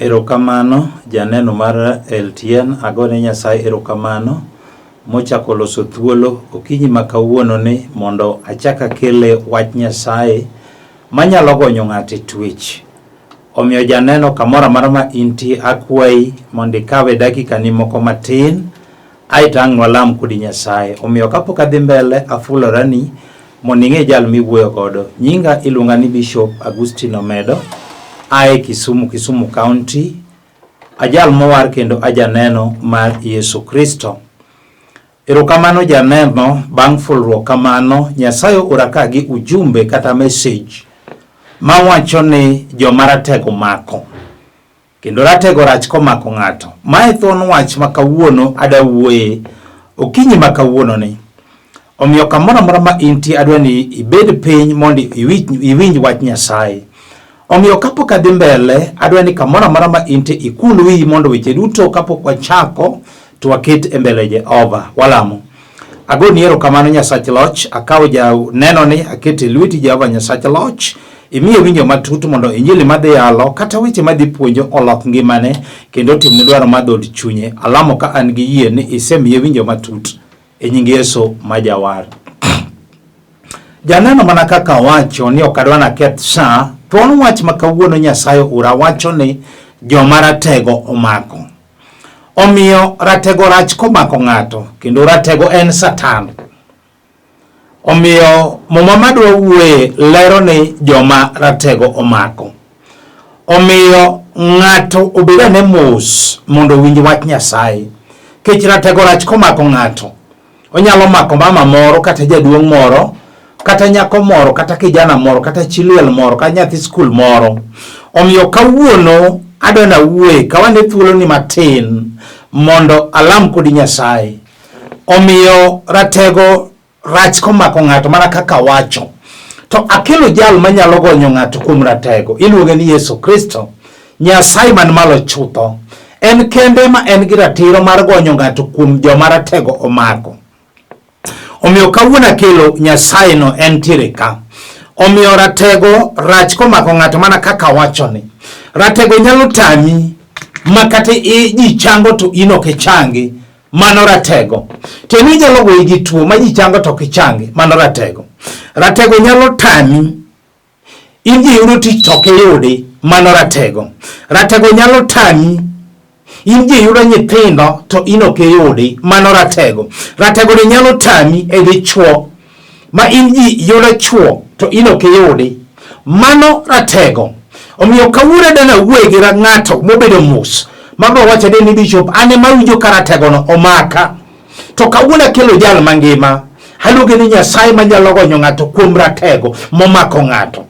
Erokamano janeno mar LTN agone Nyasaye erokamano mochako loso thuolo okinyi makawuono ni mondo achaka kele wach Nyasaye manyalo gonyo ng'ato e twech. Omiyo janeno kamora mara ma inti akue mondo ikawe dakika ni moko matin aitang' walam kodi Nyasaye. Omiyo kapok adhi mbele afulorani mondo ing'e jal miwuoyo godo. Nyinga iluonga ni Bishop Agustino Omedo ae Kisumu County, ajal mowar kendo ajaneno mar Yesu Kristo. Erokamano janeno bang' fulruok kamano Nyasaye oraka gi ujumbe kata message mawacho ni Joma Ratego Omako. Kendo ratego rach komako ng'ato. Mae thuon wach makawuono adawuoye okinyi makawuono ni. Omiyo kamora mora ma inti adwani ibed piny mondo iwinj wach Nyasaye. Omiyo kapok adhi mbele adwani kamora mora ma inti ikul wi mondo weche duto kapok wachako to waket e mbele Jehova. Walamo. Agoni erokamano Nyasach Loch, akawo neno ni akete lweti Jehova Nyasach Loch. Imiye winjo matut mondo Injili madhi yalo kata weche madhi puonjo olok ngimane kendo timne dwaro madhod chunye. Alamo ka an gi yie ni isemiye winjo matut e nying Yesu majawar. Janeno mana kaka wacho ni okadwana keth sa, thuon wach makawuono Nyasaye ora wacho ni Joma Ratego Omako. Omiyo ratego rach komako ng'ato kendo ratego en Satan. Omiyo muma madwa wuoye lero ni Joma Ratego Omako. Omiyo ng'ato obedane mos mondo winj wach Nyasaye. Kech ratego rach komako ng'ato. Onyalo mako mama moro kata jaduong' moro, kata nyako moro, kata kijana moro, kata chiliel moro, kata nyathi skul moro. Omiyo kawuono adona wuoye kawane thuolo ni matin mondo alam kodi Nyasaye. Omiyo ratego rach komako ng'ato mana kaka wacho. To akelo jal manyalo gonyo ng'ato kuom ratego. Iluonge ni Yesu Kristo. Nyasaye man malo chutho. En kende ma en gi ratiro mar gonyo ng'ato kuom Joma Ratego Omako. Omiyo kawuono akelo Nyasaye no entiere ka. Omiyo ratego rach komako ng'ato mana kaka wacho ni. Ratego nyalo tami makate ji chango to in ok ichangi. Mano ratego. Teni nyalo goyi gi tuo ma ji chango to kichangi. Mano ratego. Ratego nyalo tami in ji yudo tich to kiyudi. Mano ratego. Ratego nyalo tami in ji yudo nyithindo to in ok iyudi. Mano ratego. Ratego ni nyalo tami e dichuo ma in ji yudo chuo to in ok iyudi. Mano ratego. Omiyo kawuono dana wuoye gi ng'ato mobedo mos. Mabro wacho ni Bishop ane mawinjo karatego no omaka. To kawuono kelo jal mangima. Haluonge ni Nyasaye manyalo gonyo ng'ato kuom ratego momako ng'ato.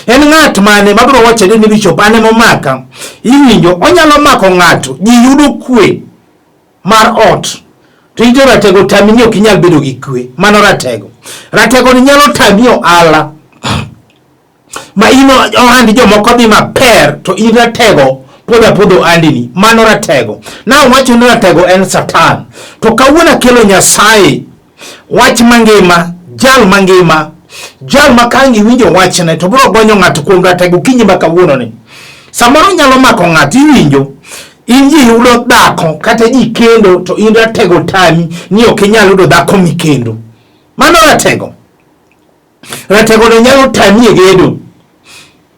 En ng'at mane mabro wacho ni Bishop ane momaka. Iwinjo onyalo mako ng'ato ji yudo kwe mar ot. To ito ratego tami ni ok inyal bedo gi kwe. Mano ratego. Ratego ni nyalo tami ohala. Ma ino ohandi jomoko dhi maber to in ratego podho andini. Mano ratego. Na wacho ni ratego en Satan. To kawuono kelo Nyasaye wach mangima, jal mangima, jal makangi winjo wachne to bro gonyo ng'ato kuom ratego kinyi makawuono ni. Samoro nyalo mako ng'ato iwinjo in ji yudo dhako kata ji kendo to in ratego tami ni ok inyal yudo dhako mikendo. Mano ratego. Ratego no nyalo tami e gedo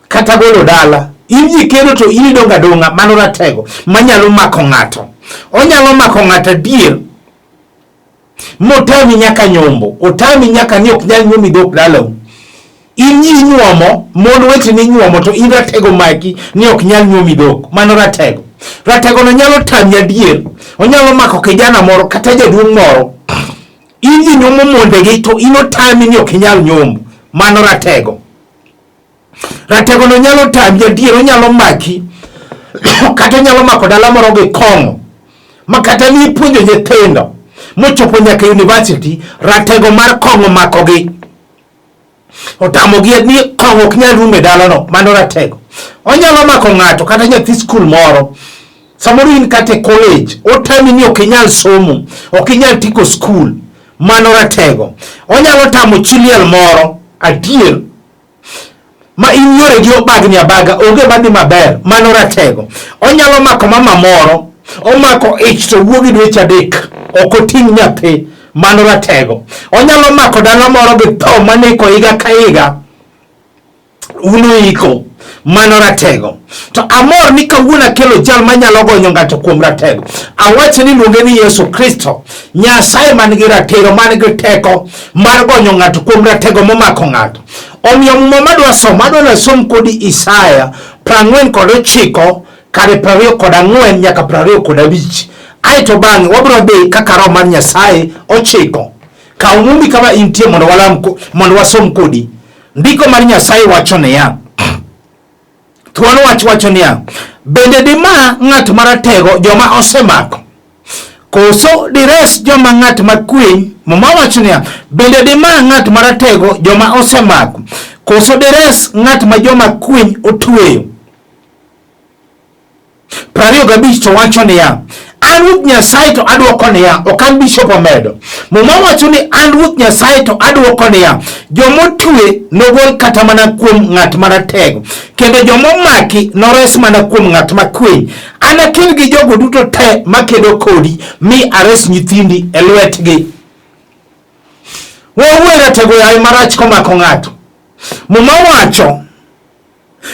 kata golo dala. In ji kendo to in donga donga. Mano ratego manyalo mako ng'ato. Onyalo mako ng'ato dier motami nyaka nyombo. Otami nyaka ni ok nyal nyomi dhok dalau. In ji nyuomo mon weti ni nyuomo to in ratego maki ni ok nyal nyomi dhok. Mano ratego. Ratego no nyalo tami adier. Onyalo mako kijana moro kata jaduong' moro. In ji nyuomo mondegi to in otami ni ok nyal nyombo. Mano ratego. Ratego no nyalo tami adier. Onyalo maki kata nyalo mako dala moro gi kong'o makata ni puonjo nyithindo mochopo nyaka university. Ratego mar kong'o mako gi otamo gi ni kong'o ok nyal rume dala no. Mano ratego. Onyalo mako ng'ato kata nyathi skul moro. Samoro in kata college otami ni ok inyal somo, ok inyal tiko skul. Mano ratego. Onyalo tamo chiliel moro adier ma inyore gi obagni abaga onge madhi maber, mano ratego. Onyalo mako mama moro, omako ich to wuogi dweche adek, ok oting' nyathi, mano ratego. Onyalo mako dala moro gi tho maniko higa ka higa, uno iko, mano ratego. To amor ni kawuono akelo jal manyalo gonyo ng'ato kuom ratego. Awacho ni luonge ni Yesu Kristo, Nyasaye man gi ratiro, man gi teko mar gonyo ng'ato kuom ratego momako ng'ato. Omiyo muma madwa somo, adwa som kodi Isaya 49 kare 24 nyaka 25. Aito bang'e wabiro dhi kaka Roho mar Nyasaye ochiko. Ka umumi kama intie mondo wasom kodi. Ndiko mar Nyasaye wacho niya, thuolo wacho niya, bende dima ng'at maratego joma osemako, koso dires joma ng'at makwiny. Muma wacho niya, bende dima ng'at maratego joma osemako, koso dires ng'at ma joma kwiny otueyo. 25 to wacho niya, an Ruoth Nyasaye to adwoko niya, ok an Bishop Omedo. Muma wacho ni an Ruoth Nyasaye to adwoko niya, jomotue nogol kata mana kuom ng'at maratego, kendo jomomaki nores mana kuom ng'at makwiny. Anakel gi jogo duto te makedo kodi, mi ares nyithindi e lwetgi. Wawuoyo ratego yaye marach komako ng'ato. Muma wacho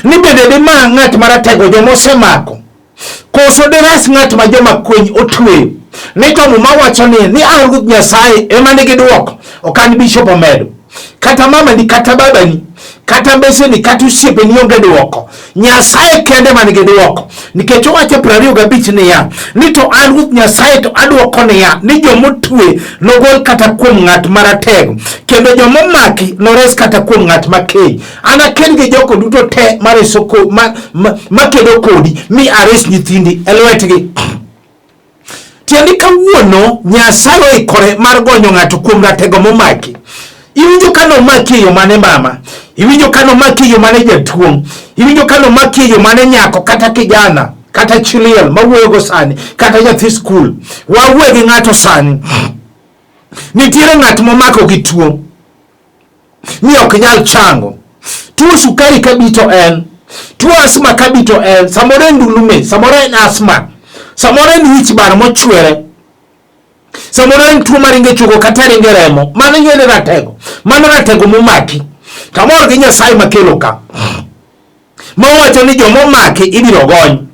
ni bende dima ng'at maratego jomosemako, koso dires ng'at ma joma kwiny otueyo. Nito muma wacho ni an Ruoth Nyasaye ema nigi duoko, ok an Bishop Omedo. Kata mama ni, kata baba ni, kata mbese ni, kata usiepe ni onge duoko. Nyasaye kende man gi duoko. Nikech owacho 25 niya, ni to an Ruoth Nyasaye to adwoko niya, ni jomotue nogol kata kuom ng'at maratego, kendo jomomaki nores kata kuom ng'at makeny. Anakel gi jogo duto te mareso makedo kodi, mi ares nyithindi e lwetgi. Tiende kawuono Nyasaye oikore mar gonyo ng'ato kuom ratego momaki. Iwinjo kano maki yo mane mama, iwinjo kano maki yo mane jatuong, iwinjo kano maki yo mane nyako kata kijana, kata chiliel mawuoyo go sani, kata nyathi skul. Wawuoyo gi ng'ato sani. Nitiere ng'at momako gi tuo ni ok nyal chango. Tuo sukari kabito en, tuo asma kabito en, samoro en ndulume, samoro en asma, samoro en wich bar mochwere, samoro en tuo maringe chogo kata ringe remo. Mano nyene ratego, mano ratego momaki. Kamor gi Nyasaye makelo ka, mawacho ni jomomaki ibiro gony.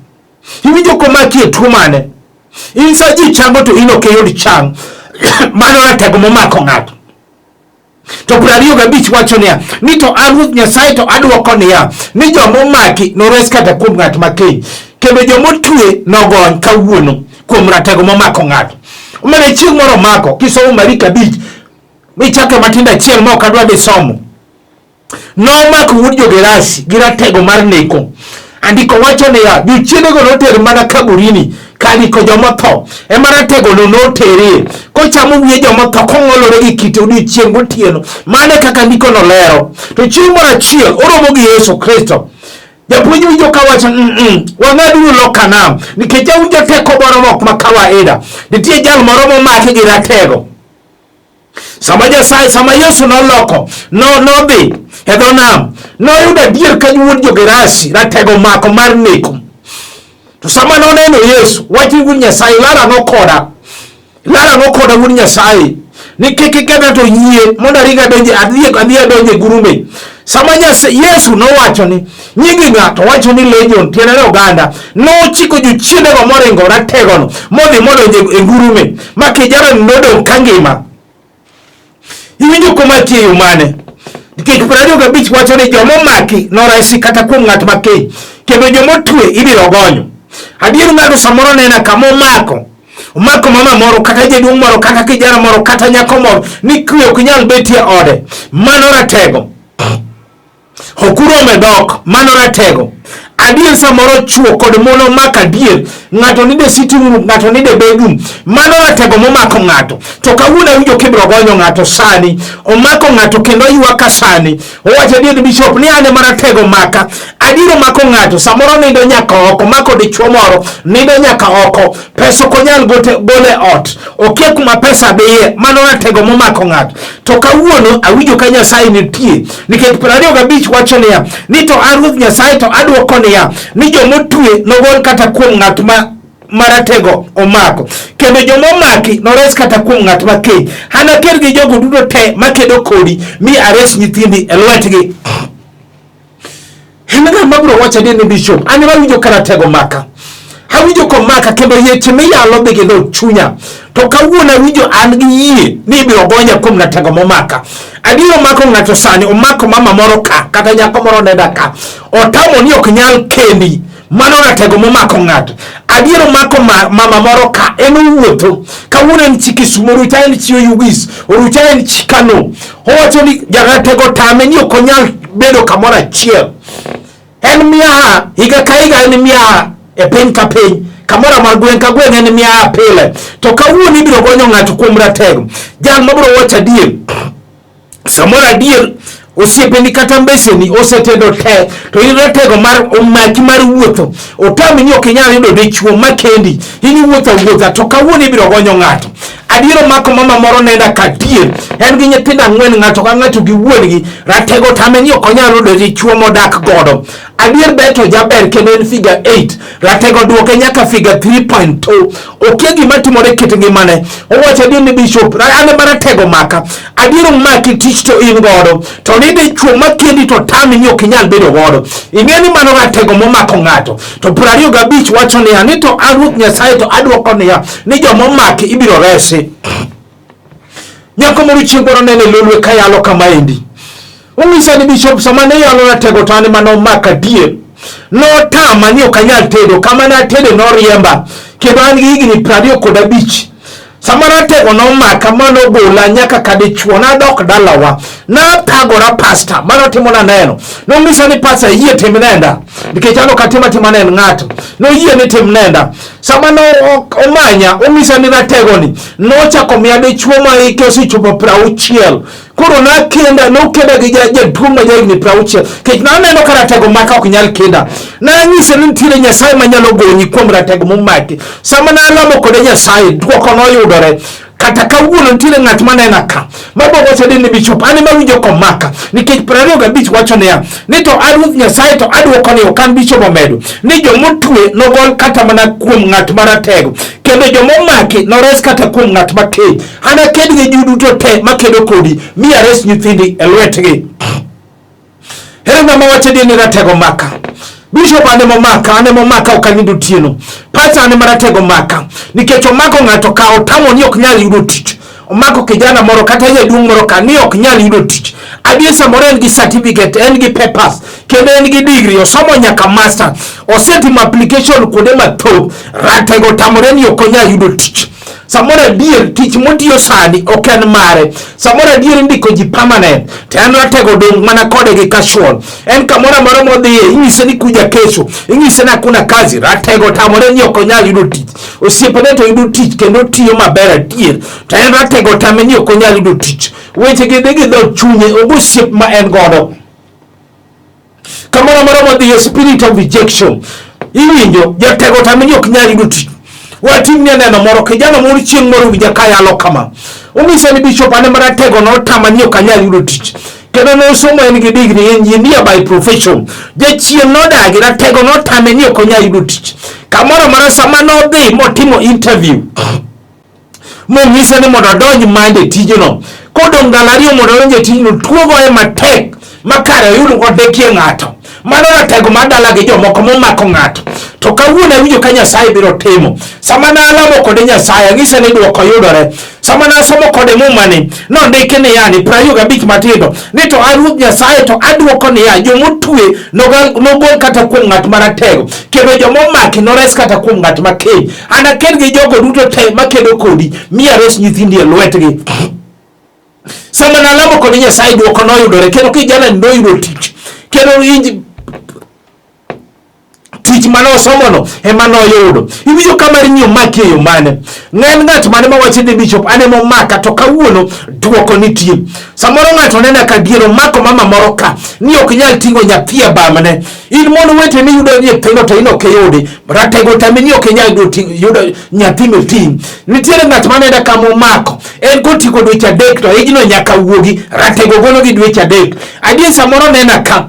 Iwinjo komaki e tuo mane, insa ji chango to ino ke yod chang. Mano ratego momako ng'ato. To 25 wacho niya, ni to an Ruoth Nyasaye to adwoko niya, ni jomomaki nores kata kuom ng'at makeny, kendo jomotue nogony kawuono kuom ratego momako ng'ato. Umene chieng' moro mako, kisomo Marika 5, michake matinda achiel ma ok adwa dhi somo. Nomako wuod Jogerasi gi ratego mar neko. Andiko wacho niya, jochiendego noter mana kaburini, kaliko jomotho ema ratego no notere, kochamo wiye jomotho kong'olore gi kite odiochieng' gotieno. Mane kaka ndiko no lero. To chieng' moro achiel oromo gi Yesu Kristo. Japuonj winjo ka wacho wang'aduru loka nam, nikech awinjo teko moro mok ma kawaida. Nitie jal moro momaki gi ratego. Sama Yesu noloko, nodhi e dho nam, noyudo adier ka wuod Jogerasi ratego mako mar neko. To sama noneno Yesu, wacho wuod Nyasaye, lara nokoda wuod Nyasaye, ni kik kata to yie mondo ringa adhi donje gurume. Sama Yesu nowacho ni nyingi ng'ato, wacho ni legion, tiende ne oganda, nochiko jochiendego moringo rategono modhi modonje e gurume, ma kijana nodong' kangima. Iwinjo komaki e yo mane? Nikech 25 wacho ni jomomaki noresi kata kuom ng'at makeny, kendo jomotue ibiro gonyo. Adier ng'ato samoro nena kama omako mama moro, kata jaduong' moro, kata kijana moro, kata nyako moro, ni kwe ok nyal betie ode. Mano ratego. Okuru omedok, mano ratego. adier samoro chuo kod mon omak adier, ng'ato nide sitting room, ng'ato nide bedroom, mano ratego momako ng'ato. To kawuono awinjo kibiro gonyo ng'ato sani, omako ng'ato kendo ywaka sani, owacho adier bishop ni ane maratego maka, adier omako ng'ato, samoro nindo nyaka oko, mako dichuo moro, nindo nyaka oko, pesa konyal gole ot, okia kuma pesa biye, mano ratego momako ng'ato. To kawuono awinjo ka Nyasaye nitie, nikech 25 wacho niya, ni to an Ruoth Nyasaye to aduoko niya, ni jomotue nogol kata kuom ng'at maratego omako, kendo jomomaki nores kata kuom ng'at makeny. An akel gi jogo duto te makedo kodi mi ares nyithindi e lwetgi. Hemega mabro wacha ni bishop, ani mawinjo karatego maka. Awinjo komaka kendo yeche miyalo dhi kendo chunya. To kawuono awinjo an gi yie ni ibiro gonya kuom ratego momaka. Adier omako ng'ato sani, omako mama moro ka, kata nyako moro neda ka. Otamo ni ok nyal kendi, mano ratego momako ng'ato. Adier omako mama moro ka, en wuotho. Kawuono en chi Kisumu, orucha en chi Oyugis, orucha en chi Kano. Owacho ni jaratego tame ni ok onyal bedo kamoro achiel. En miaha, higa ka higa en miaha e piny ka piny. Kamora mar gweng' ka gweng' en miaha pile. To kawuono ibiro gonyo ng'ato kuom ratego. Jal mabiro wacho adier, samora adier osiepeni kata mbeseni osetedo te, to in ratego mar omaki mar wuotho, otami ni ok inyal yudo dichuo makendi, in wuotha, to kawuono ibiro gonyo ng'ato. Adier omako mama moro nenda kadier, en gi nyithindo 4, ng'ato ka ng'ato gi wuongi, ratego tame ni ok onyal yudo dichuo modak godo. Adier beto jaber kendo en figure 8, ratego duoke nyaka figure 3.2. Okia gima timore kit ngimane. Owacho adier ni bishop, ane maratego maka, adier omaki tich to in godo, to ni dichuo makendi to tami ni ok inyal bedo godo. Ing'e ni mano ratego momako ng'ato. To 25 wacho niya, ni to an Ruoth Nyasaye to aduoko niya, ni jomomaki ibiro resi. Nyako moro chieng' moro nene Lolwe kayalo kamaendi. Ong'isa ni bishop sama ne yalo ratego to an mano omaka dier. No tama ni ok anyal tedo, kama na tede no riemba. Kendo an gi higni 25. Sama ratego no omaka mano bola nyaka kadichuo na dok dalawa. Na pagora pastor, mano timo na neno. No ng'isa ni pastor yie tim nenda. Nikech ano katima neno ng'ato. No yie ni tim nenda. Sama no omanya, ong'isa ni ratego ni, no chako miya dichuo ma hike osechopo 60. Koro na kenda, no kenda gi jaduong' ma jahigni 60. Kech na neno ka ratego maka ok nyal kenda. Na ng'ise ni nitiere Nyasaye manyalo gonyi kuom ratego momaki. Sama na lamo kode Nyasaye, duoko noyudore. Kata kawuono nitiere ng'at manena ka, mabo wacho ni bishop, ane mawinjo komaka, nikech 25 wacho niya, ni to an Ruoth Nyasaye to aduoko ni okan bishop Omedo, ni jomotue nogol kata mana kuom ng'at maratego, kendo jomomaki nores kata kuom ng'at makeny. An aked gi juduto te makedo kodi, mi ares nyithindi e lwetgi. Ere ng'ama wacho ni ratego maka. Bishop ane momaka okanindo tieno. Pastor ane maratego maka. Nikech omako ng'ato ka otamo ni ok nyal yudo tich. Omako kijana moro kata jaduong' moro ka ni ok nyal yudo tich. Adier samoro en gi certificate, en gi papers, kendo en gi degree, osomo nyaka master. Osetimo application kuonde mathoth. Ratego tamore ni ok onyal yudo tich. Samoro adier tich motiyo sani ok en mare. Samoro adier ndiko ji permanent, to en ratego dong' mana kode gi casual. En kamoro moro modhiye, ing'ise ni kuja kesho, ing'ise ni hakuna kazi. Ratego tamore ni ok onyal yudo tich. Osiepene to yudo tich kendo tiyo maber adier, to en ratego tame ni ok onyal yudo tich. Weche gi dho chunye, ogo osiep ma en godo. Kamoro moro modhiye, spirit of rejection, iwinjo jatego tame ni ok nyal yudo tich. Watimni neno moro kijana moro chieng' moro winja kayalo kama. Ong'isa ni bishop ane maratego no tama ni ok anyal yudo tich. Kendo no somo en gi degree, engineer by profession. Jachien no dagi ratego no tame ni ok anyal yudo tich. Kamoro moro sama no dhi motimo interview, mong'isa ni mondo donj mande tijno. Kodong' ndalo 2 mondo donj tijno, tuo goye matek makare oyud odekie ng'ato. Mano ratego madala gi jomoko momako ng'ato. To kawuono awinjo ka Nyasaye biro timo. Sama na alamo kode Nyasaye, ng'ise ni duoko yudore. Sama na asomo kode mumani, no ndike ni yani 25 matindo, ni to an Ruoth Nyasaye to aduoko ni ya jomotue nogol kata kuom ng'at maratego, kendo jomomaki nores kata kuom ng'at makeny. An aked gi jogo duto te makedo kodi, mi ares nyithindi e lwetgi. Sama na alamo kode Nyasaye duoko noyudore, kendo kijana ndo yudo tich. Kendo tich mano osomono emano yudo. Iwinjo kamar nyo maki yo mane. Ng'en ng'at mane mawacho ni bishop ane momaka to kawuono duoko nitie. Samoro ng'ato nena ka diero mako mama moro ka ni ok nyal tingo nyathi e bamne. In mono wete ni yudo nyithindo to ino ke yudi. Ratego tami ni ok nyal yudo nyathi meting. Nitiere ng'at mane da kamo mako. En kotiko dweche adek to ejino nyaka wuogi. Ratego gono gi dweche adek. Adie samoro nena ka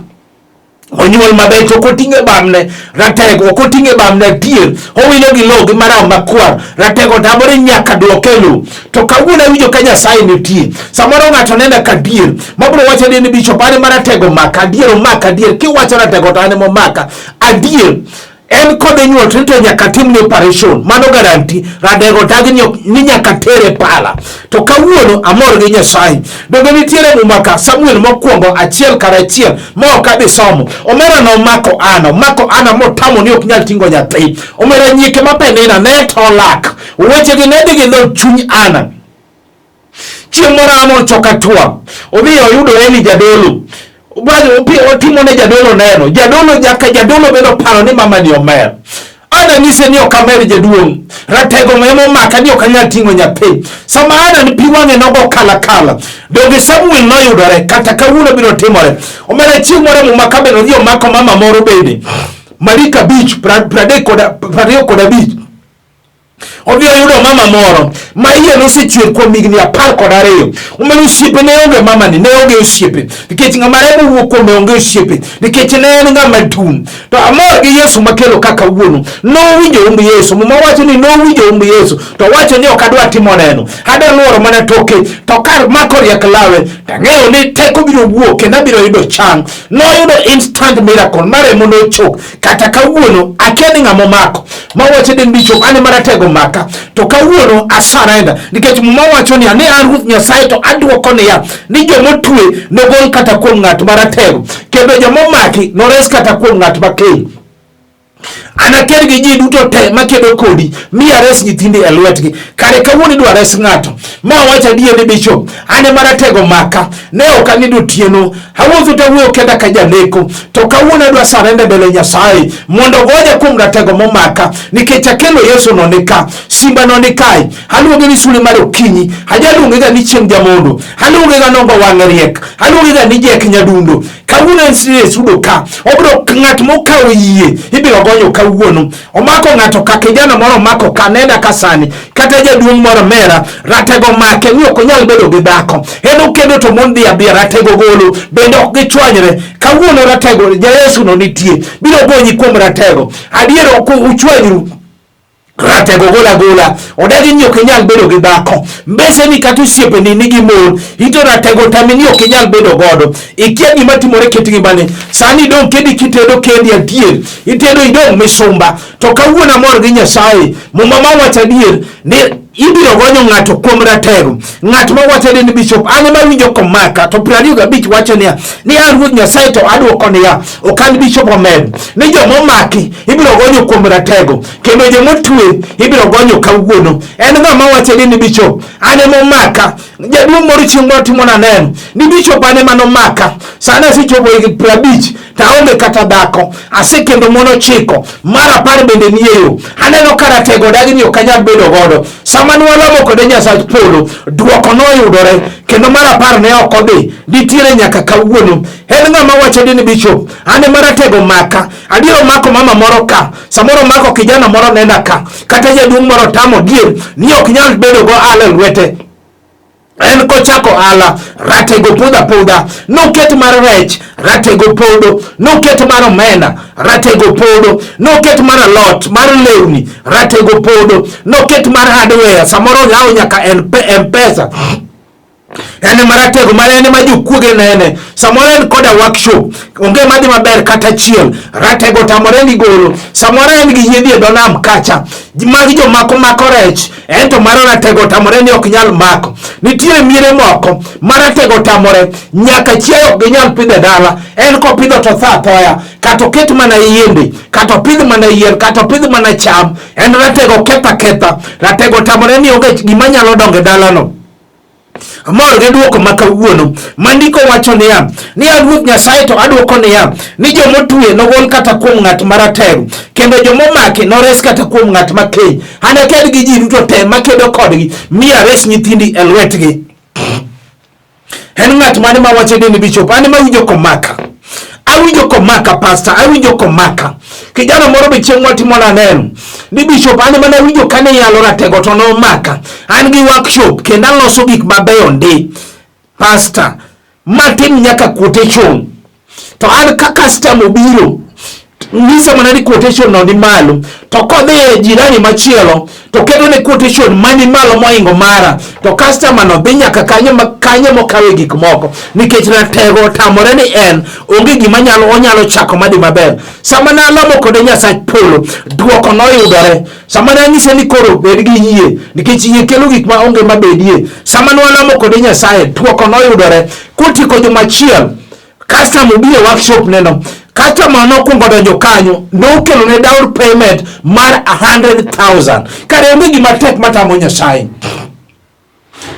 onyuol maber to koting'e bamne ratego koting'e bamne tier owilo gi logi marao makwar ratego tabore nyaka duoke lu to kawuono winjo ka Nyasaye nitie. Samoro ng'ato nenda ka dier mabro wacho ni bishop ane maratego maka dier omaka dier kiwacho ratego to ane momaka adier en kode nyuol to nyaka timne operation mano garanti ratego tagi ni nyaka tere pala to kawuono amor gi Nyasaye. Donge nitiere Mumaka Samuel mokwongo achiel kar achiel ma ok abi somo. Omera no mako ana motamo ni ok nyal tingo nyathi. Omera nyike mapenina ne to lak weche gi ne digi lo chuny ana chieng' moro amo choka tua obi oyudo Eli jadolo bado otimo ne jadolo neno jadolo bedo paro ni mama ni omer ana nise ni okamer jaduong ratego memo maka ni okanyal tingo nyathi sama ana ni piwange nogo kala doge Samuel no yudore kata kawuono biro timore. Omera chieng' moro Mumaka beno dio mako mama moro bende Marika Beach 25 Obio yudo mama moro ma iye no sechuer kuom higni 12. Omeno osiepe ne onge mama ni ne onge osiepe nikech ng'ama remo wuok kuom onge osiepe nikech ne en ng'ama tun. To amor gi Yesu makelo kaka wuono no winjo umb Yesu Muma wacho ni no winjo umb Yesu to wacho ni ok adwa timo neno adwa luoro mana toke to kar mako riek lawe tang'eyo ni teko biro wuok kendo biro yudo chang no yudo instant miracle mare mono chok kata kawuono akeni ng'ama mako ma wacho ni bichop ane maratego maka to kawuono asarenda nikech Muma wacho ni ane an Ruoth Nyasaye to aduoko niya ni jomotue nogol kata kuom ng'at maratego kendo jomomaki nores kata kuom ng'at makeny. Anaker gi ji duto te makedo kodi mi ares nyithindi e lwetgi kare kawuono idwa res ng'ato ma wacho adier ni bishop ane maratego maka ne ok anido tieno awuotho to wuoyo kenda ka janeko to kawuono adwa sarenda mbele Nyasaye mondo goja kuom ratego momaka nikech akelo Yesu no nika simba no nikai haluonge ni sule mar okinyi hajaluonge ga ni chieng' jamondo haluonge ga nongo wang' riek haluonge ga ni jek nyadundo kawuono Yesu do ka obro ng'at mokawo yie ibiro gonyo kawuono omako ng'ato ka kijana moro mako kanenda kasani kata jaduong' moro mera ratego make ni ok nyal bedo gi dhako en kendo to mon dia ratego golo bende ok gichwanyre kawuono ratego Yesu no nitie biro gonyi kuom ratego adier ok uchwanyru ratego gola odagi ni ok nyal bedo gi dhako mbese ni kata osiepe ni nigi mon ito ratego tami ni ok nyal bedo godo ikia gima timore ketgi bane sani dong kedi kitedo kendi adier itedo idong misumba to kawuono amor gi Nyasaye Muma wacho adier ni ibiro gonyo ng'ato kuom ratego ng'at ma wacho ni bishop ane ma winjo komaka to 25 wacho ni an Ruoth Nyasaye to aduoko niya ok an bishop Omedo ni jomomaki ibiro gonyo kuom ratego kendo jomotue ibiro gonyo kawuono. En ng'ama wacho ni bishop ane momaka jaduong' moro chieng' moro timo na neno ni bishop ane manomaka sana sichopo 50 taonge kata dhako asekendo mono chiko mara par bende niyeyo aneno karatego dagi ni ok anyal bedo godo sama nwalamo kode Nyasaye polo duoko no yudore kendo mara par ne ok odhi nitiere nyaka kawuono. En ng'ama wacho ni bishop ane maratego maka adiero mako mama moro ka samoro mako kijana moro nena ka kata jaduong' moro tamo dier ni ok nyal bedo go ale lwete en kochako ala ratego pudha noket mar rech ratego podo noket mar omena ratego podo noket mar lot mar lewni ratego podo noket mar hardware samoro lawo nyaka M-Pesa ene maratego ene ma jokuoge nene samoro en koda workshop onge madhi maber kata chiel ratego tamore ni golo samoro en gi yiedhi e donam kacha magi jomako rech ento maro ratego tamore ni ok nyal mako. Nitiere miere moko maratego tamore nyaka chiayo gi nyal pidhe dala en ko pidho to tha thoya kato ket mana yiende kato pidh mana yien kato pidh mana cham en ratego ketha ratego tamore ni onge gima nyalo donge dala no amor gi duoko ma kawuono mandiko wacho niya ni Ruoth Nyasaye to aduoko niya ni jomotue nogol kata kuom ng'at maratego kendo jomomaki nores kata kuom ng'at makeny. An aked gi ji duto te makedo kodgi mi ares nyithindi e lwetgi. En ng'at mane ma wacho ni Bishop? An mawinjo komaka. Awinjo komaka pastor, awinjo komaka. Kijana moro be chieng' watimo na neno ni Bishop an mana winjo kane yalo ratego to no maka. An gi workshop kendo aloso gik mabeyo ndi. Pastor, matin nyaka quotation. To an ka customer biro ngisa mana ni quotation no ni malo to kodhi jirani machielo to kedo ne quotation mani malo moingo mara to customer no dhi nyaka kanyo mokawe gik moko nikech ratego tamore ni en onge gima onyalo chako madi maber. Sama na lamo kode Nyasaye polo duoko no yudore. Sama na nyise ni koro bed gi yie nikech yie kelo gik ma onge mabedie. Sama na lamo kode Nyasaye duoko no yudore. Kutiko jomachiel customer biro workshop neno customer no kungo donjo kanyo no kelo ne down payment mar 100,000 kare onge gima tek matamo Nyasaye.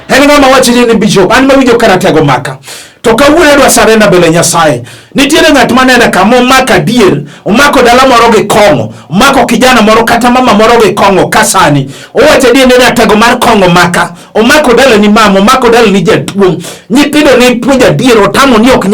En ng'ama wacho ni Bishop an mawinjo karatego maka to kawuono dwa sarenda bele Nyasaye. Nitiere ng'at manene kama omako adier, omako dala moro gi kong'o, omako kijana moro kata mama moro gi kong'o kasani owacho ni ratego mar kong'o maka omako dala ni mama, omako dala ni jatuong', nyithindo ne puonjo adier otamo ni ok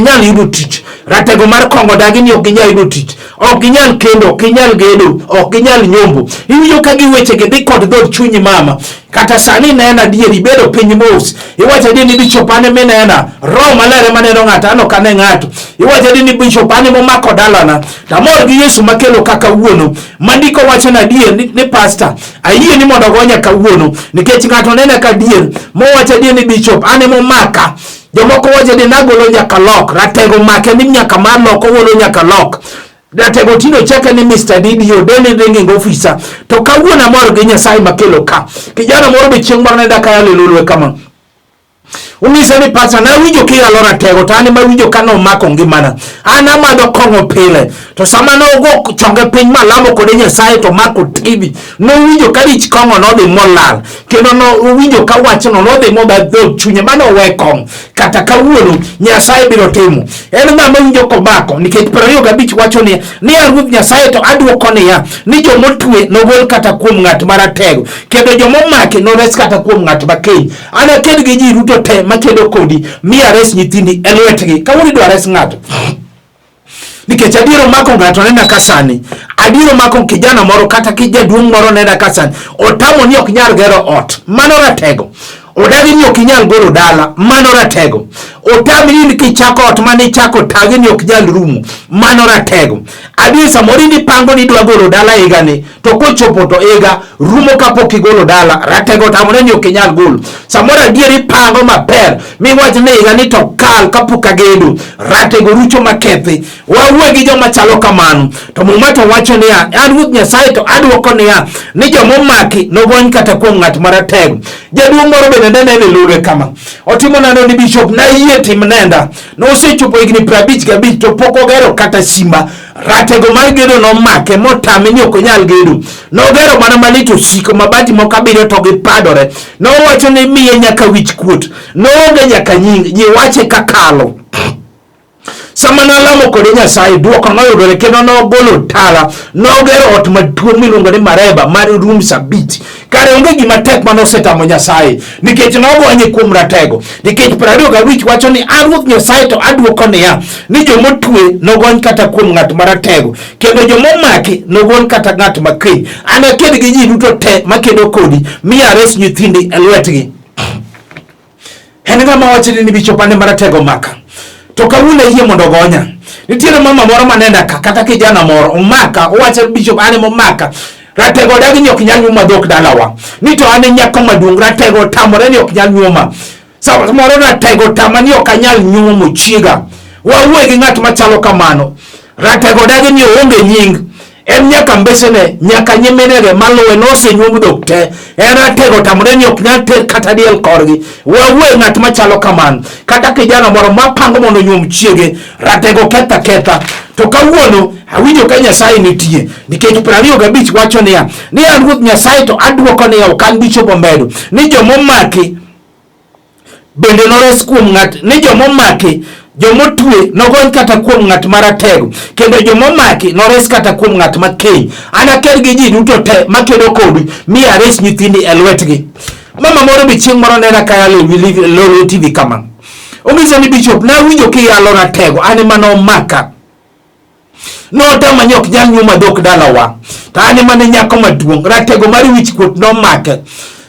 nyal yudo tich. Ratego mar kong'o dagi ni ok nyal yudo tich, ok nyal kendo, ok nyal gedo, ok nyal nyombo. Iwinjo ka giweche gi dhi kod dhod chunyi mama. Kata sani nena adier ibedo piny mos iwacho ni Bishop ane minena Roho Maler maneno ng'ato ano kane ng'ato iwacho ni Bishop ane momako dalana tamor gi Yesu makelo kaka wuono mandiko wacho na adier ni pastor ayie ni mondo gonya kawuono nikech ng'ato nena ka adier mowacho ni Bishop ane momaka. Jomoko wacho ni nagolo nyaka lok ratego make ni nyaka mar loko wolo nyaka lok. Ratego tino chake ni Mr. Didio deni ringing officer to kawuono amor gi Nyasaye makelo ka. Kijana moro be chieng' moro ne daka yale Lolwe kama Umisa ni pastor na winjo kia lora tego tani ma winjo kano mako ngimana ana madho kong'o pile to sama no go chonge piny malamo kode Nyasaye to mako TV no winjo ka lich kong'o no dhi molal kendo no winjo ka wach no dhi moda dho chunye mano we kong kata kawuono Nyasaye biro timo. En ng'ama winjo komako nikech 25 wacho ni Ruoth Nyasaye to aduoko niya ni jomotue nogol kata kuom ng'at maratego kendo jomomaki no res kata kuom ng'at makeny. Ana ked gi ji ruto te makedo kodi mi ares nyithindi e lwetgi kawuono idwa res ng'ato nikech adiero mako ng'ato nena kasani adiero mako kijana moro kata kijaduong' moro nena kasani otamo ni ok nyal gero ot mano ratego. Odagi ni ok nyal golo dala mano ratego. Otami ni kichako ot mane chako tagi ni ok nyal rumo mano ratego. Adi samori ni pango ni dwa golo dala igani to kochopo to ega rumo kapok igolo dala ratego tamone ni ok nyal golo. Samora adieri pango maber mi wach ne igani to kal kapok agedo ratego rucho makethi. Wawuo gi joma chalo kamano to muma to wacho ni Ruoth Nyasaye to aduoko ni jomomaki nogony kata kuom ng'at maratego. Jaduong' moro bende nene Lolwe kama otimo nano ni Bishop na yie tim nenda no osechopo higni 55 to pok ogero kata simba. Ratego mar gedo no make motame ni ok nyal gedo no gero mana malito siko mabati mokabiro to gipadore no wacho ni miye nyaka wich kuot no onge nyaka nying ji wache kakalo. Sama na lamo kode Nyasaye duoko no yudore kendo no golo tala no gero ot maduong' miluongo ni mareba mar room sabiti kare onge gima tek manosetamo Nyasaye nikech nogonye kuom ratego nikech 25 wacho ni Ruoth Nyasaye to aduoko niya ni jomotue nogony kata kuom ng'at maratego kendo jomomaki nogol kata ng'at makeny. Ana ked gi ji duto te makedo kodi mi ares nyithindi e lwetgi. En ng'ama wacho ni Bishop ane maratego maka to kawuono yie mondo gonya. Nitiere mama moro manenda kata kijana moro omaka owacho Bishop ane momaka ratego dagi ni ok nyal nyuma dhok dalawa ni to ane nyako maduong' ratego tamore ni ok nyal nyuma sama moro ratego tamani ok anyal nyuma mochiega. Wawuo gi ng'at machalo kamano ratego dagi ni onge nying en nyaka mbesene nyaka nyiminege maluwe nosenyuom dhok te en ratego tamore ni ok nyal ter kata diel korgi. Wawuo ng'at machalo kamano kata kijana moro mapango mondo nyuom chiege ratego ketha to kawuono awinjo ka Nyasaye nitie nikech 25 wacho ni Ruoth Nyasaye to aduoko niya ok an Bishop Omedo ni jomomaki bende nores kuom ng'at ni jomomaki jomotue nogony kata kuom ng'at maratego kendo jomomaki nores kata kuom ng'at makeny. Anakel gi ji duto te makedo kodi mi ares nyithindi e lwetgi. Mama moro bi chieng' moro nena kayalo Lolwe TV kama. Omiso ni bishop na winjo kiyalo Ratego ane mano maka. No tama nyok nyal nyuma dhok dalawa. Ta ane mane nyako maduong' Ratego mari wich kuot no make.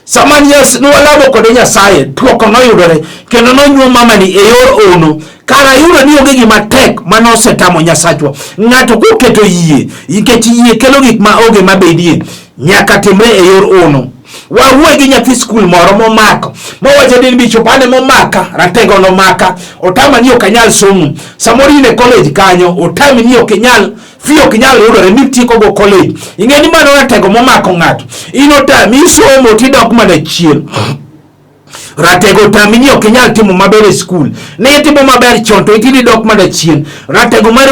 Saman yes nuwalabo kode Nyasaye tuoko no yudore kendo no nyuo mama ni e yor ono. Kara yudo ni onge gima tek mano setamo Nyasachwa. Ng'ato kuketo yie nikech yie kelo gik ma oge mabedie nyaka timre e yor ono. Wawuoyo gi nyathi skul moro momako mowacho ni bishop ane momaka Ratego no maka otama ni okanyal somo samoro ine college kanyo otami ni okinyal fiyo kinyal yudore mitiko go college ingeni mano Ratego momako ng'ato inotami somo tidok mana chien. Ratego tami ni okinyal timo maber e skul ne timo maber chon to itini dok mana chien. Ratego mar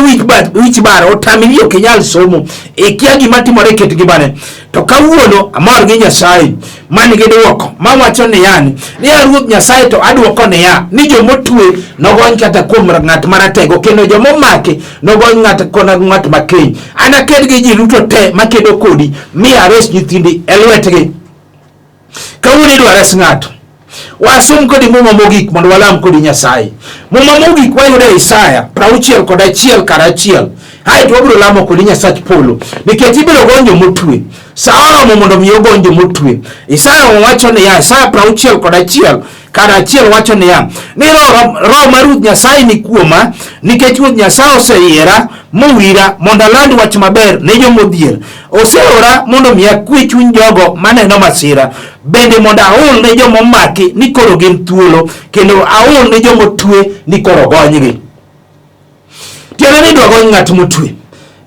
wich bar otami ni okinyal somo ikia gima timore ket gibane. To kawuono amor gi Nyasaye mani gi duoko mawacho ni yani ni Ruoth Nyasaye to aduoko ni ya ni jomotue nogony kata kuom ng'at maratego kendo jomomaki nogony ng'at makeny. Anaked gi ji duto te makedo kodi mi ares nyithindi e lwetgi. Kawuono idwa res ng'ato wasum kodi muma mogik mondo walam kodi Nyasaye. Muma mogik wayude Isaya 61:1 hai to wabiro lamo kodi Nyasach polo nikech ibiro gonjo motue saoro mondo mi ogonjo motue. Isaya wacho ni ya Isaya 61:1 wacho ni ya ni Roho mar Ruoth Nyasaye ni kuoma nikech Ruoth Nyasaye oseyiera mowira mondo aland wach maber ne jomodhier. Oseora mondo mi akue chuny jogo maneno masira bende mondo ahul ne jomomaki ni koro gin thuolo kendo ahul ne jomotue ni koro ogonygi. Tiene ni dwa gony ng'at motue.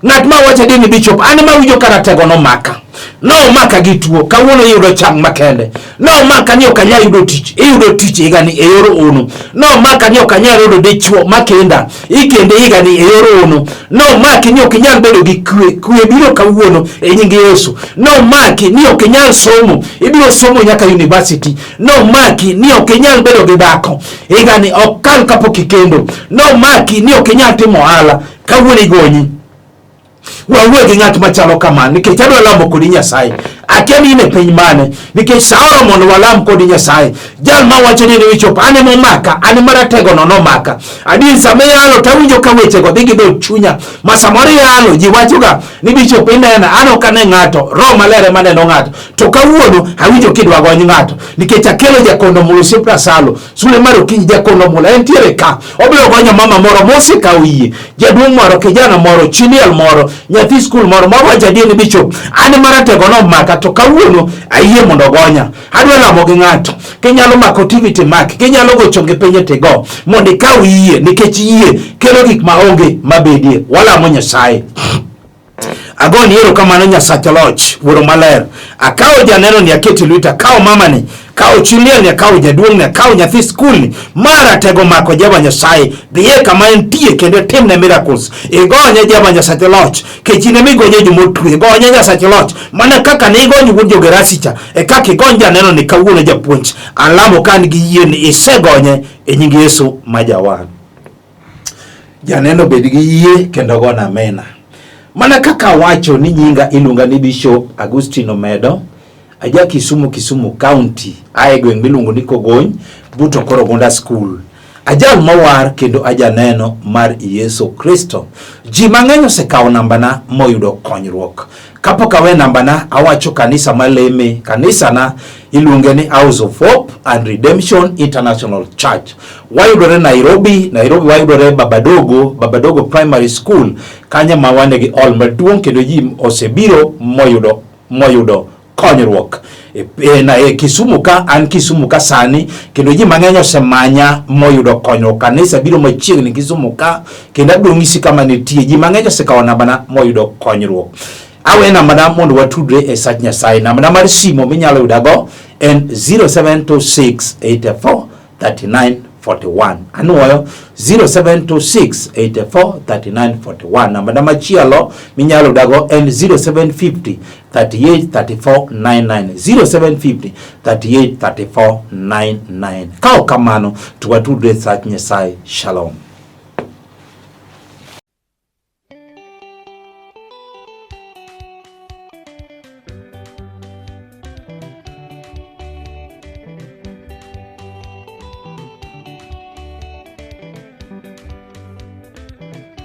Ng'at ma wacho ni bishop ane ma winjo ka Ratego no maka. No maka gi tuo kawuono yudo chang makende. No maka ni okanya yudo tich. Iyudo tich igani e yor ono. No maka ni okanya yudo dichuo makenda. Ikende igani e yor ono. No maki ni okinyal bedo gi kwe biro kawuono e nyingi Yesu. No maki ni okinyal somo. Ibiro somo nyaka university. No maki ni okinyal bedo gi dhako. Igani okal kapok ikendo. No maki ni okinyal timo ohala kawuono igonyi. Wawuoyo gi ng'at machalo kamano nikech adwa lamo kodi Nyasaye. Akia ni ine piny mane nikech saoro mondo walam kodi Nyasaye. Jal ma wacho ni bishop ane momaka ane maratego no nomaka. Adi same yalo tawinjo ka weche go digi do chunya. Masamori yalo ji wachoga ni bishop inena ano kane ng'ato Roho Maler mane no ng'ato. To kawuono awinjo kidwa gony ng'ato nikech akelo jakondo mulo Sipra Salo sule maro kinyi jakondo mulo entiere ka obiro gonyo mama moro mosika wiye jaduong' moro kijana moro chiniel moro nyathi skul moro mawacho ni bishop ane maratego no maka to kawuono ayie mondo gonya. Adwa lamo gi ng'ato kinyalo mako activity mak kinyalo gocho nge penye tego mondo ikaw yie nikech yie kelo gik maonge mabedie. Walamo Nyasaye. Agoni ero kamano Nyasach loch wuoro maler. Akawo janeno ni aketi lwita akawo mama ni akawo chuniel ni akawo jaduong' ni akawo nyathi skul ni Ratego mako Jehova Nyasaye dhiye kama entie kendo timne miracles. Igonye Jehova Nyasaye loch kechine migonye jomotue. Igonye Nyasaye loch mana kaka ni igonye wuod jogerasicha e kaka igonye janeno ni kawuono japuonj. Alamo kan gi yie ni isegonye e nying Yesu majawan. Janeno bed gi yie kendo gona amena. Mana kaka wacho ni nyinga ilunga ni Bishop Agustino Omedo aja Kisumu County ae gweng' milungo ni Kogony buto koro gonda school. Ajal mawar kendo aja neno mar Yesu Kristo. Ji mang'eny osekawo nambana moyudo konyruok. Kapok awe nambana awacho kanisa maleme. Kanisa na iluonge ni House of Hope and Redemption International Church. Wayudore Nairobi wayudore Babadogo Primary School. Kanya mawane gi all maduong' kendo ji osebiro moyudo konyruok. Na Kisumu ka sani kendo ji mang'eny osemanya moyudo konyruok. Kanisa biro machiegni Kisumu ka kendo adong'isi kama nitie ji mang'eny osekawo nambana moyudo konyruok. Awe nambana mondo watudre e sach Nyasaye. Nambana mar simo minyalo yudago en 07268439 41. Anuoyo 0726 84 39 41. Namba machielo minyalo dago en 0750 38 34 99. 0750 38 34 99. Kao kamano tuwatudre sach Nyasaye. Shalom.